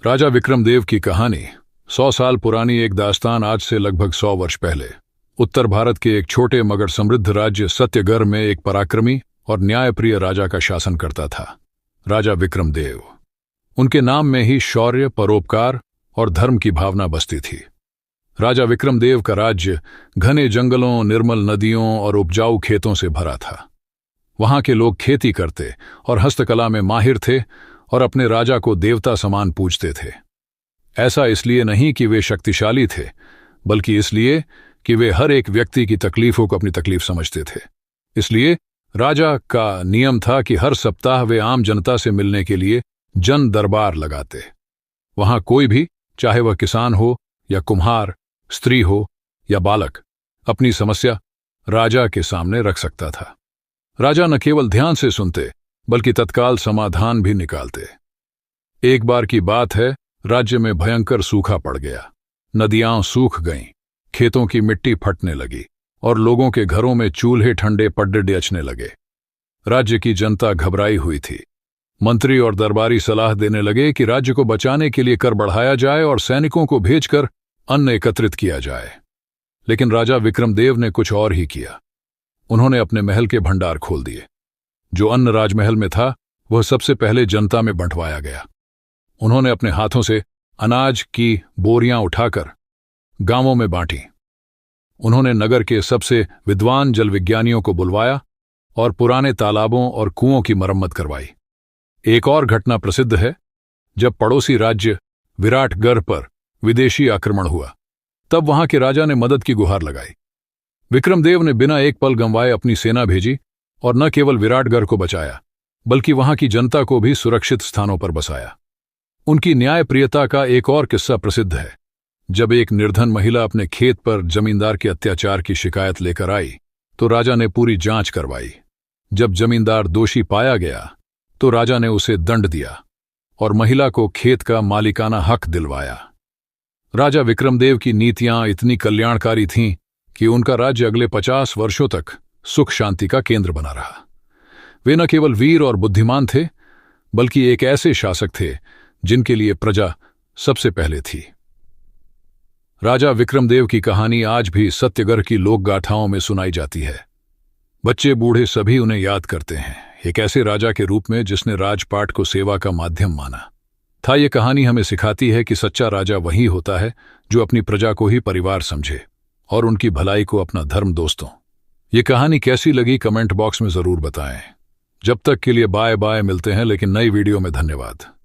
राजा विक्रमदेव की कहानी 100 साल पुरानी एक दास्तान। आज से लगभग 100 वर्ष पहले उत्तर भारत के एक छोटे मगर समृद्ध राज्य सत्यगढ़ में एक पराक्रमी और न्यायप्रिय राजा का शासन करता था, राजा विक्रमदेव। उनके नाम में ही शौर्य, परोपकार और धर्म की भावना बसती थी। राजा विक्रमदेव का राज्य घने जंगलों, निर्मल नदियों और उपजाऊ खेतों से भरा था। वहां के लोग खेती करते और हस्तकला में माहिर थे और अपने राजा को देवता समान पूजते थे। ऐसा इसलिए नहीं कि वे शक्तिशाली थे, बल्कि इसलिए कि वे हर एक व्यक्ति की तकलीफों को अपनी तकलीफ समझते थे। इसलिए राजा का नियम था कि हर सप्ताह वे आम जनता से मिलने के लिए जन दरबार लगाते। वहां कोई भी, चाहे वह किसान हो या कुम्हार, स्त्री हो या बालक, अपनी समस्या राजा के सामने रख सकता था। राजा न केवल ध्यान से सुनते, बल्कि तत्काल समाधान भी निकालते। एक बार की बात है, राज्य में भयंकर सूखा पड़ गया। नदियां सूख गईं, खेतों की मिट्टी फटने लगी और लोगों के घरों में चूल्हे ठंडे पड्डे डेचने लगे। राज्य की जनता घबराई हुई थी। मंत्री और दरबारी सलाह देने लगे कि राज्य को बचाने के लिए कर बढ़ाया जाए और सैनिकों को भेजकर अन्न एकत्रित किया जाए। लेकिन राजा विक्रमदेव ने कुछ और ही किया। उन्होंने अपने महल के भंडार खोल दिए। जो अन्न राजमहल में था, वह सबसे पहले जनता में बंटवाया गया। उन्होंने अपने हाथों से अनाज की बोरियां उठाकर गांवों में बांटी। उन्होंने नगर के सबसे विद्वान जल विज्ञानियों को बुलवाया और पुराने तालाबों और कुओं की मरम्मत करवाई। एक और घटना प्रसिद्ध है। जब पड़ोसी राज्य विराटगढ़ पर विदेशी आक्रमण हुआ, तब वहां के राजा ने मदद की गुहार लगाई। विक्रमदेव ने बिना एक पल गंवाए अपनी सेना भेजी और न केवल विराटगढ़ को बचाया, बल्कि वहां की जनता को भी सुरक्षित स्थानों पर बसाया। उनकी न्यायप्रियता का एक और किस्सा प्रसिद्ध है। जब एक निर्धन महिला अपने खेत पर जमींदार के अत्याचार की शिकायत लेकर आई, तो राजा ने पूरी जांच करवाई। जब जमींदार दोषी पाया गया, तो राजा ने उसे दंड दिया और महिला को खेत का मालिकाना हक दिलवाया। राजा विक्रमदेव की नीतियां इतनी कल्याणकारी थीं कि उनका राज्य अगले 50 वर्षों तक सुख शांति का केंद्र बना रहा। वे न केवल वीर और बुद्धिमान थे, बल्कि एक ऐसे शासक थे जिनके लिए प्रजा सबसे पहले थी। राजा विक्रमदेव की कहानी आज भी सत्यगढ़ की लोक गाथाओं में सुनाई जाती है। बच्चे बूढ़े सभी उन्हें याद करते हैं, एक ऐसे राजा के रूप में जिसने राजपाट को सेवा का माध्यम माना था। ये कहानी हमें सिखाती है कि सच्चा राजा वही होता है जो अपनी प्रजा को ही परिवार समझे और उनकी भलाई को अपना धर्म। दोस्तों, ये कहानी कैसी लगी कमेंट बॉक्स में जरूर बताएं। जब तक के लिए बाय बाय, मिलते हैं लेकिन नई वीडियो में। धन्यवाद।